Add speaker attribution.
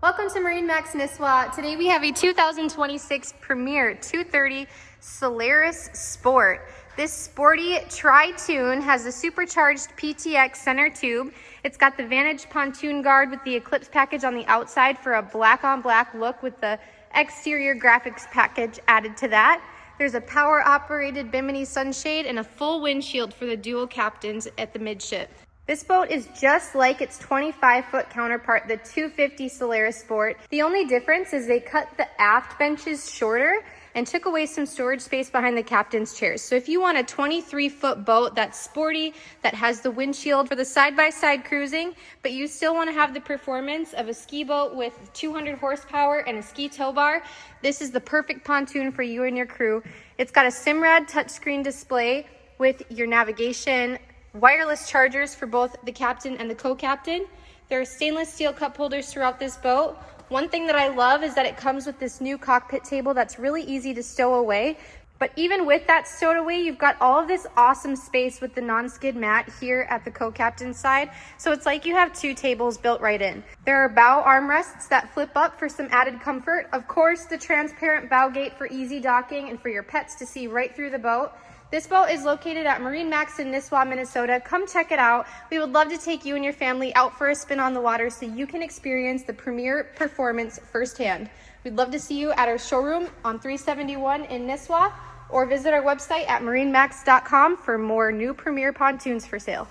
Speaker 1: Welcome to MarineMax Nisswa. Today we have a 2026 Premier 230 Solaris Sport. This sporty Tritoon has a supercharged PTX center tube. It's got the Vantage pontoon guard with the Eclipse package on the outside for a black on black look with the exterior graphics package added to that. There's a power operated bimini sunshade and a full windshield for the dual captains at the midship. This boat is just like its 25-foot counterpart, the 250 Solaris Sport. The only difference is they cut the aft benches shorter and took away some storage space behind the captain's chairs. So if you want a 23-foot boat that's sporty, that has the windshield for the side-by-side cruising, but you still want to have the performance of a ski boat with 200 horsepower and a ski tow bar, this is the perfect pontoon for you and your crew. It's got a Simrad touchscreen display with your navigation, wireless chargers for both the captain and the co-captain. There are stainless steel cup holders throughout this boat. One thing that I love is that it comes with this new cockpit table that's really easy to stow away. But even with that stowed away, you've got all of this awesome space with the non-skid mat here at the co-captain's side. So it's like you have two tables built right in. There are bow armrests that flip up for some added comfort. Of course, the transparent bow gate for easy docking and for your pets to see right through the boat. This boat is located at MarineMax in Nisswa, Minnesota. Come check it out. We would love to take you and your family out for a spin on the water so you can experience the premier performance firsthand. We'd love to see you at our showroom on 371 in Nisswa, or visit our website at marinemax.com for more new Premier pontoons for sale.